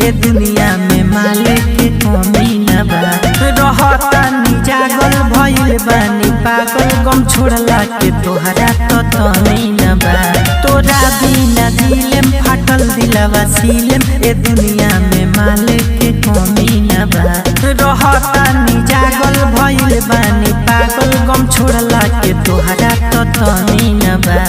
ए दुनिया में मालिक के कमी न बा। रहतानी जागल भइल बानी पागल गम छोड़ला के तोहरा तो तनी न बा। तोरा बिना दिलम फाटल दिलवा सीलम ए दुनिया में मालिक के कमी न बा। रहतानी जागल भइल बानी पागल गम छोड़ला के तोहरा तो तनी न बा।